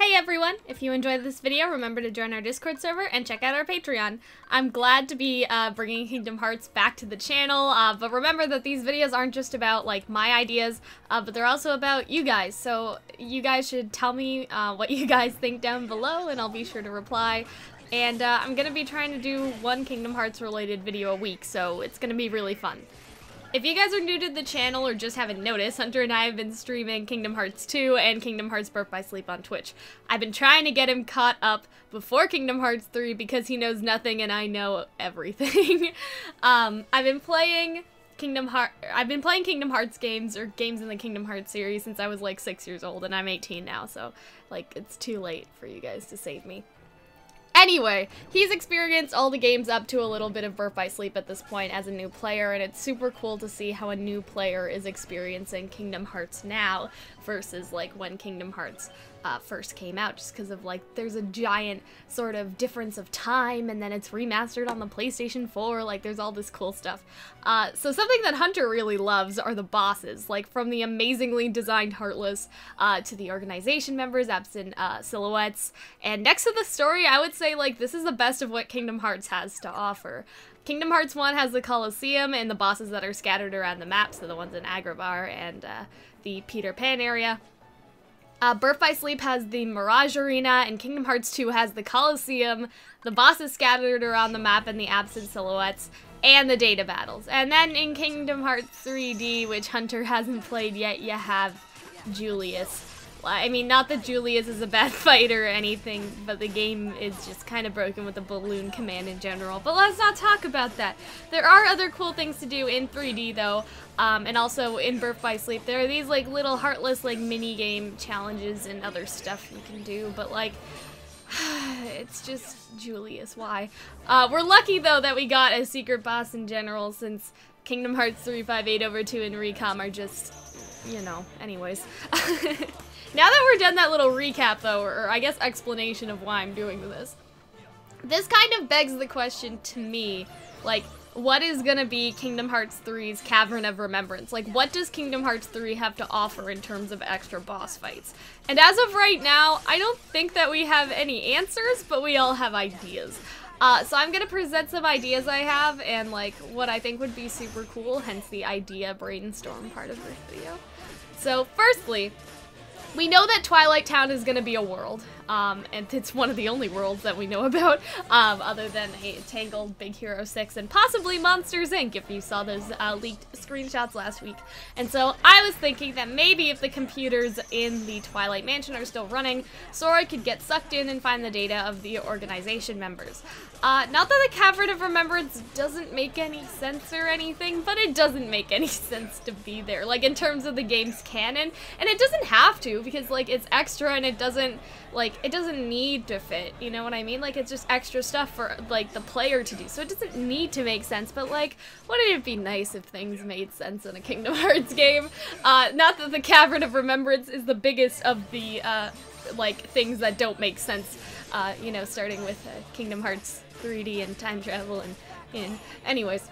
Hey everyone! If you enjoyed this video, remember to join our Discord server and check out our Patreon. I'm glad to be bringing Kingdom Hearts back to the channel, but remember that these videos aren't just about, like, my ideas, but they're also about you guys. So you guys should tell me what you guys think down below, and I'll be sure to reply. And I'm gonna be trying to do one Kingdom Hearts related video a week, so it's gonna be really fun. If you guys are new to the channel or just haven't noticed, Hunter and I have been streaming Kingdom Hearts 2 and Kingdom Hearts Birth by Sleep on Twitch. I've been trying to get him caught up before Kingdom Hearts 3 because he knows nothing and I know everything. I've been playing Kingdom Hearts games, or games in the Kingdom Hearts series, since I was like 6 years old, and I'm 18 now, so like it's too late for you guys to save me. Anyway, he's experienced all the games up to a little bit of Birth by Sleep at this point as a new player, and it's super cool to see how a new player is experiencing Kingdom Hearts now versus like when Kingdom Hearts first came out, just because of like there's a giant sort of difference of time, and then it's remastered on the PlayStation 4, like there's all this cool stuff. So something that Hunter really loves are the bosses, like from the amazingly designed Heartless to the organization members, absent silhouettes, and next to the story, I would say like this is the best of what Kingdom Hearts has to offer. Kingdom Hearts 1 has the Calxiyn and the bosses that are scattered around the map, so the ones in Agrabah and the Peter Pan area. Birth by Sleep has the Mirage Arena, and Kingdom Hearts 2 has the Calxiyn, the bosses scattered around the map and the absent silhouettes, and the data battles. And then in Kingdom Hearts 3D, which Hunter hasn't played yet, you have Julius. I mean, not that Julius is a bad fighter or anything, but the game is just kind of broken with the balloon command in general. But let's not talk about that. There are other cool things to do in 3D though, and also in Birth by Sleep. There are these like little Heartless like mini game challenges and other stuff you can do, but like it's just Julius, why? We're lucky though that we got a secret boss in general, since Kingdom Hearts 358/2 and Recom are just, you know, anyways. Now that we're done that little recap though, or I guess explanation of why I'm doing this kind of begs the question to me, like, what is gonna be Kingdom Hearts 3's Cavern of Remembrance? Like, what does Kingdom Hearts 3 have to offer in terms of extra boss fights? And as of right now, I don't think that we have any answers, but we all have ideas. So I'm gonna present some ideas I have and like what I think would be super cool, hence the idea brainstorm part of this video. So firstly, we know that Twilight Town is going to be a world, and it's one of the only worlds that we know about, other than Tangled, Big Hero 6, and possibly Monsters, Inc., if you saw those leaked screenshots last week. And so I was thinking that maybe if the computers in the Twilight Mansion are still running, Sora could get sucked in and find the data of the organization members. Not that the Cavern of Remembrance doesn't make any sense or anything, but it doesn't make any sense to be there, like, in terms of the game's canon, and it doesn't have to, because, like, it's extra and it doesn't need to fit, you know what I mean? Like, it's just extra stuff for, like, the player to do, so it doesn't need to make sense, but, like, wouldn't it be nice if things made sense in a Kingdom Hearts game? Not that the Cavern of Remembrance is the biggest of the, like, things that don't make sense, you know, starting with Kingdom Hearts 3D and time travel and anyways.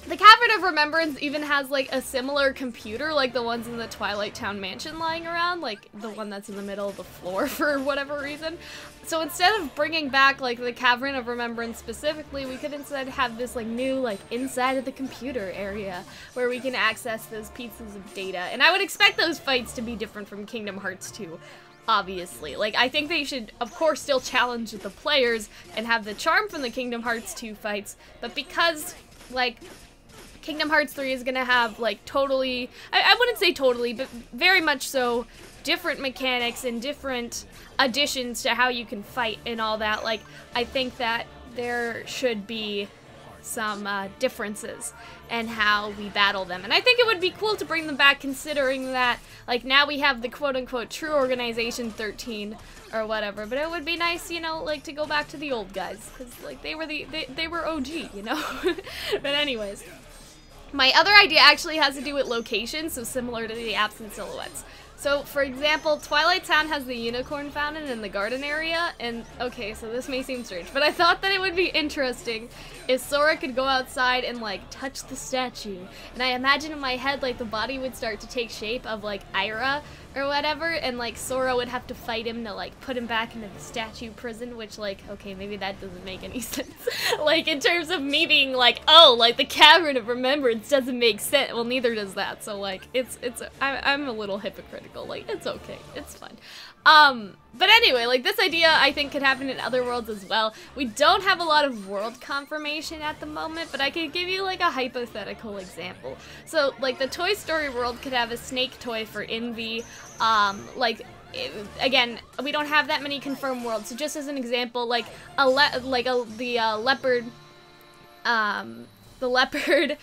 The Cavern of Remembrance even has like a similar computer like the ones in the Twilight Town mansion lying around, like the one that's in the middle of the floor for whatever reason. So instead of bringing back like the Cavern of Remembrance specifically, we could instead have this like new like inside of the computer area where we can access those pieces of data. And I would expect those fights to be different from Kingdom Hearts 2. Obviously. Like, I think they should, of course, still challenge the players and have the charm from the Kingdom Hearts 2 fights, but because, like, Kingdom Hearts 3 is gonna have, like, totally, I wouldn't say totally, but very much so, different mechanics and different additions to how you can fight and all that, like, I think that there should be some differences in how we battle them. And I think it would be cool to bring them back, considering that, like, now we have the quote-unquote true Organization 13 or whatever, but it would be nice, you know, like, to go back to the old guys, because, like, they were OG, you know? But anyways, my other idea actually has to do with location, so similar to the absent silhouettes. So, for example, Twilight Town has the unicorn fountain in the garden area, and, okay, so this may seem strange, but I thought that it would be interesting if Sora could go outside and, like, touch the statue. And I imagine in my head, like, the body would start to take shape of, like, Ira or whatever, and like Sora would have to fight him to like put him back into the statue prison, which like, okay, maybe that doesn't make any sense. Like in terms of me being like, oh, like the Cavern of Remembrance doesn't make sense. Well, neither does that. So like, I'm a little hypocritical. Like, it's okay, it's fine. But anyway, like this idea I think could happen in other worlds as well. We don't have a lot of world confirmation at the moment, but I could give you like a hypothetical example. So like the Toy Story world could have a snake toy for Envy. Again, we don't have that many confirmed worlds. So just as an example, like the leopard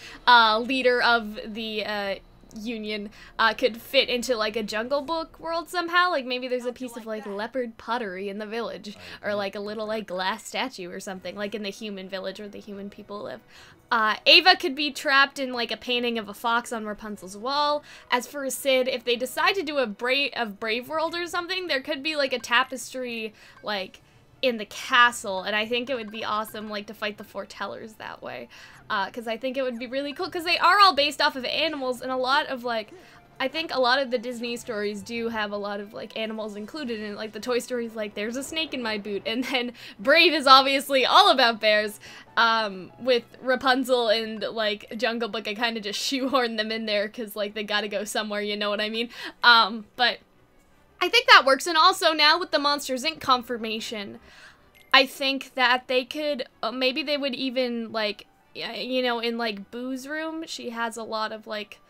leader of the Union could fit into like a Jungle Book world somehow. Like maybe there's a piece of like leopard pottery in the village, or like a little like glass statue or something, like in the human village where the human people live. Ava could be trapped in like a painting of a fox on Rapunzel's wall. As for Sid, if they decide to do a Brave World or something, there could be like a tapestry like in the castle, and I think it would be awesome like to fight the foretellers that way, because I think it would be really cool, because they are all based off of animals, and a lot of like, I think a lot of the Disney stories do have a lot of like animals included in it. Like the Toy Story's like, there's a snake in my boot, and then Brave is obviously all about bears. With Rapunzel and like Jungle Book, I kind of just shoehorned them in there because like they gotta go somewhere, you know what I mean? But I think that works. And also now with the Monsters Inc. confirmation, I think that they could, maybe they would even like, you know, in like Boo's room, she has a lot of like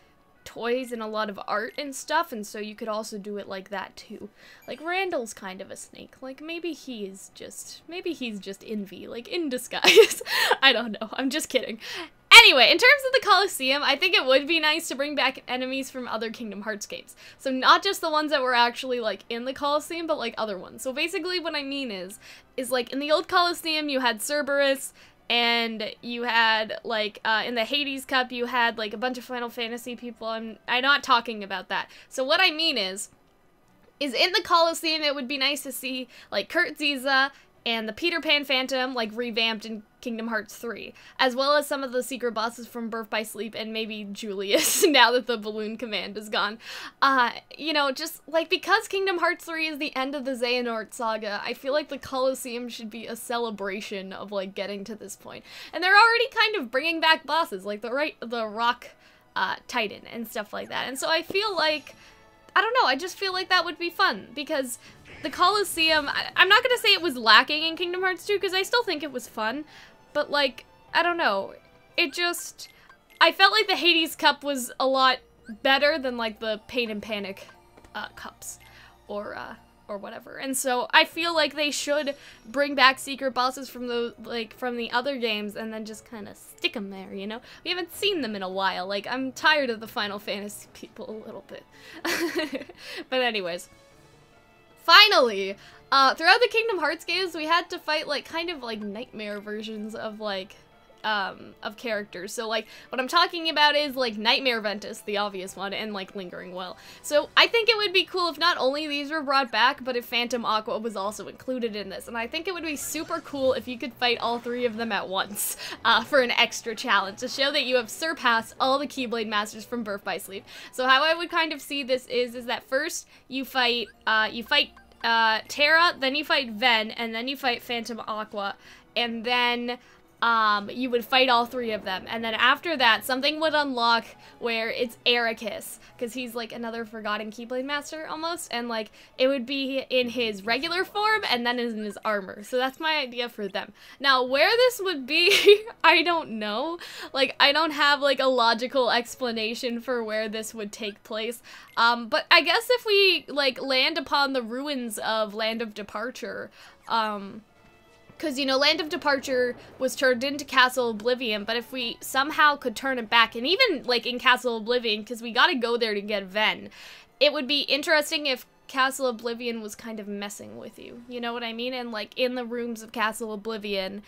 toys and a lot of art and stuff, and so you could also do it like that too. Like Randall's kind of a snake. Like maybe he's just Envy, like in disguise. I don't know. I'm just kidding. Anyway, in terms of the Calxiyn, I think it would be nice to bring back enemies from other Kingdom Hearts games. So not just the ones that were actually like in the Calxiyn, but like other ones. So basically what I mean is like in the old Calxiyn you had Cerberus, and you had like in the Hades Cup you had like a bunch of Final Fantasy people. I'm not talking about that. So what I mean is in the Calxiyn it would be nice to see like Kurt Ziza and the Peter Pan Phantom like revamped in Kingdom Hearts 3, as well as some of the secret bosses from Birth by Sleep, and maybe Julius now that the Balloon Command is gone. You know, just like because Kingdom Hearts 3 is the end of the Xehanort saga, I feel like the Calxiyn should be a celebration of like getting to this point. And they're already kind of bringing back bosses like the Rock Titan and stuff like that. And so I feel like, I don't know, I just feel like that would be fun, because the Calxiyn, I'm not gonna say it was lacking in Kingdom Hearts 2, because I still think it was fun, but like, I don't know, it just, I felt like the Hades Cup was a lot better than like the Pain and Panic cups, or whatever, and so I feel like they should bring back secret bosses from the other games, and then just kind of stick them there, you know? We haven't seen them in a while. Like, I'm tired of the Final Fantasy people a little bit. But anyways, finally, throughout the Kingdom Hearts games, we had to fight like kind of like nightmare versions of like of characters. So like what I'm talking about is like Nightmare Ventus, the obvious one, and like Lingering Well. So I think it would be cool if not only these were brought back, but if Phantom Aqua was also included in this. And I think it would be super cool if you could fight all three of them at once for an extra challenge to show that you have surpassed all the Keyblade Masters from Birth by Sleep. So how I would kind of see this is that first you fight Terra, then you fight Ven, and then you fight Phantom Aqua, and then you would fight all three of them, and then after that, something would unlock where it's Ericus, because he's like another forgotten Keyblade Master almost, and like it would be in his regular form and then in his armor. So that's my idea for them. Now, where this would be, I don't know. Like, I don't have like a logical explanation for where this would take place. But I guess if we like land upon the ruins of Land of Departure, because, you know, Land of Departure was turned into Castle Oblivion, but if we somehow could turn it back, and even, like, in Castle Oblivion, because we gotta go there to get Ven, it would be interesting if Castle Oblivion was kind of messing with you, you know what I mean? And, like, in the rooms of Castle Oblivion,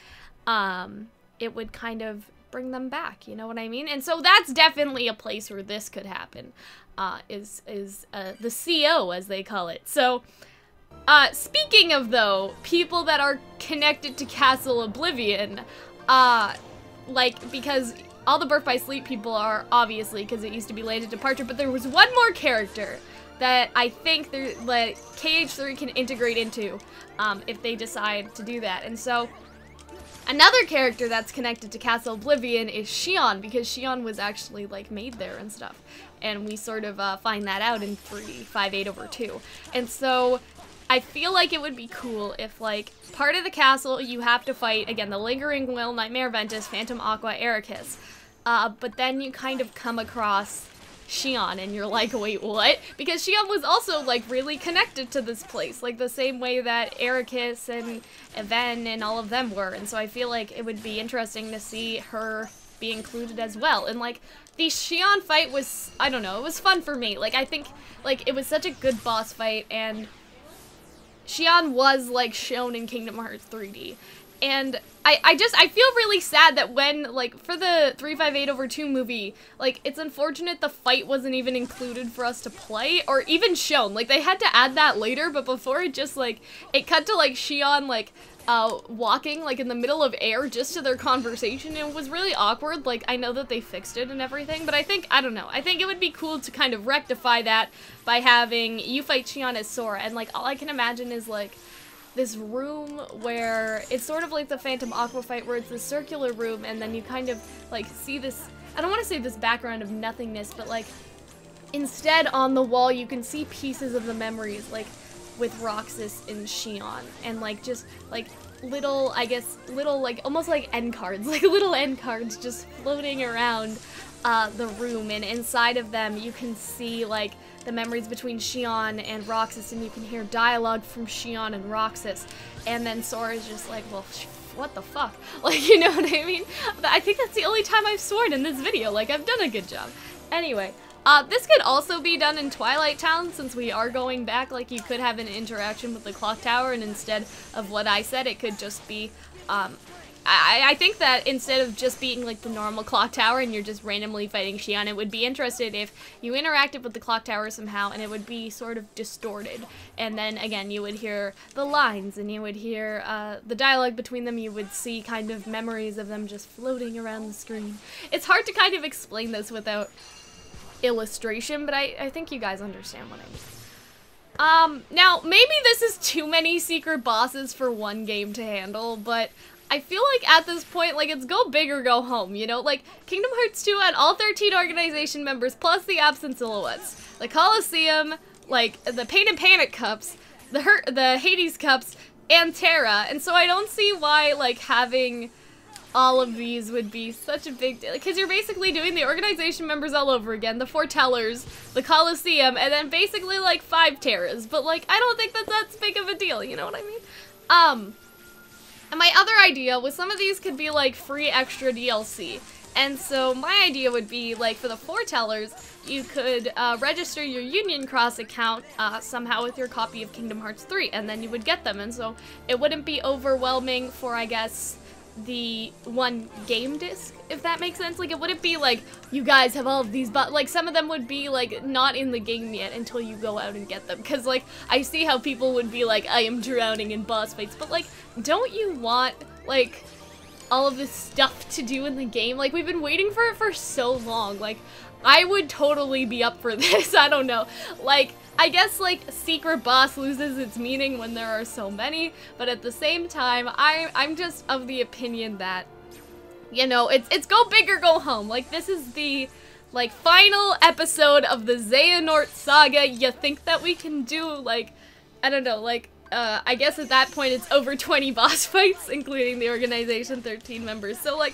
it would kind of bring them back, you know what I mean? And so that's definitely a place where this could happen, is the CO, as they call it. So, speaking of, though, people that are connected to Castle Oblivion, like, because all the Birth by Sleep people are, obviously, because it used to be Land of Departure, but there was one more character that I think like KH3 can integrate into if they decide to do that. And so another character that's connected to Castle Oblivion is Xion, because Xion was actually like made there and stuff. And we sort of find that out in 358/2. And so I feel like it would be cool if, like, part of the castle you have to fight, again, the Lingering Will, Nightmare Ventus, Phantom Aqua, Ericus. But then you kind of come across Xion and you're like, wait, what? Because Xion was also, like, really connected to this place, like the same way that Ericus and Even and all of them were. And so I feel like it would be interesting to see her be included as well. And, like, the Xion fight was, I don't know, it was fun for me. Like, I think, like, it was such a good boss fight, and Xion was, like, shown in Kingdom Hearts 3D. And I feel really sad that when, like, for the 358/2 movie, like, it's unfortunate the fight wasn't even included for us to play, or even shown. Like, they had to add that later, but before it just, like, it cut to, like, Xion, like, walking, like, in the middle of air just to their conversation, and it was really awkward. Like, I know that they fixed it and everything, but I think, I don't know, I think it would be cool to kind of rectify that by having you fight Xion as Sora, and, like, all I can imagine is, like, this room where it's sort of like the Phantom Aqua fight, where it's this circular room, and then you kind of, like, see this, I don't want to say this background of nothingness, but, like, instead on the wall you can see pieces of the memories, like, with Roxas and Xion, and, like, just, like, little, I guess, little, like, almost like end cards, like, little end cards just floating around the room, and inside of them you can see, like, the memories between Xion and Roxas, and you can hear dialogue from Xion and Roxas, and then Sora's just like, well, what the fuck? Like, you know what I mean? I think that's the only time I've sworn in this video, like, I've done a good job. Anyway, this could also be done in Twilight Town, since we are going back. Like, you could have an interaction with the clock tower, and instead of what I said, it could just be, I think that instead of just being, like, the normal clock tower and you're just randomly fighting Xion, it would be interesting if you interacted with the clock tower somehow, and it would be sort of distorted. And then, again, you would hear the lines, and you would hear the dialogue between them. You would see kind of memories of them just floating around the screen. It's hard to kind of explain this without illustration, but I think you guys understand what I mean. Now, maybe this is too many secret bosses for one game to handle, but I feel like at this point, like, it's go big or go home, you know? Like, Kingdom Hearts 2 had all 13 organization members, plus the absent silhouettes. The Calxiyn, like, the Pain and Panic cups, the Hades cups, and Terra. And so I don't see why, like, having all of these would be such a big deal. Because you're basically doing the organization members all over again, the Foretellers, the Calxiyn, and then basically, like, 5 Terras. But, like, I don't think that that's big of a deal, you know what I mean? And my other idea was some of these could be, like, free extra DLC. And so my idea would be, like, for the Foretellers, you could register your Union Cross account somehow with your copy of Kingdom Hearts 3, and then you would get them. And so it wouldn't be overwhelming for, I guess, the one game disc, if that makes sense. Like, it wouldn't be like, you guys have all of these, but, like, some of them would be, like, not in the game yet until you go out and get them. Because, like, I see how people would be like, I am drowning in boss fights, but, like, don't you want, like, all of this stuff to do in the game? Like, we've been waiting for it for so long. Like, I would totally be up for this. I don't know. Like, I guess, like, secret boss loses its meaning when there are so many, but at the same time, I'm just of the opinion that, you know, it's go big or go home. Like, this is the, like, final episode of the Xehanort saga. You think that we can do, like, I don't know, like, I guess at that point it's over 20 boss fights, including the Organization 13 members, so, like,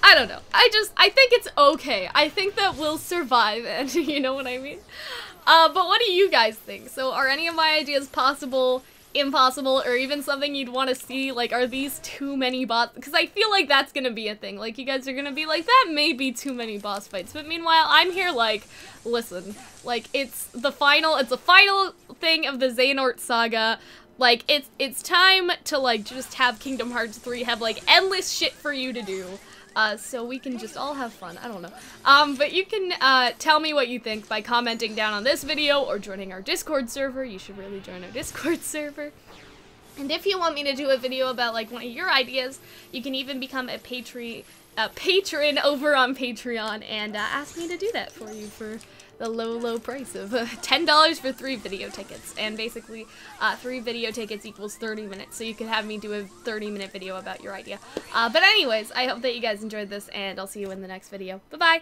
I don't know. I think it's okay. I think that we'll survive, and you know what I mean? But what do you guys think? So are any of my ideas possible, impossible, or even something you'd want to see? Like, are these too many boss? Because I feel like that's gonna be a thing. Like, you guys are gonna be like, that may be too many boss fights. But meanwhile, I'm here like, listen, like, it's the final thing of the Xehanort saga. Like, it's time to, like, just have Kingdom Hearts 3 have, like, endless shit for you to do. So we can just all have fun. I don't know. But you can tell me what you think by commenting down on this video or joining our Discord server. You should really join our Discord server. And if you want me to do a video about, like, one of your ideas, you can even become a patron over on Patreon and ask me to do that for you for the low price of $10 for 3 video tickets. And basically, 3 video tickets equals 30 minutes. So you could have me do a 30-minute video about your idea. But anyways, I hope that you guys enjoyed this, and I'll see you in the next video. Bye-bye!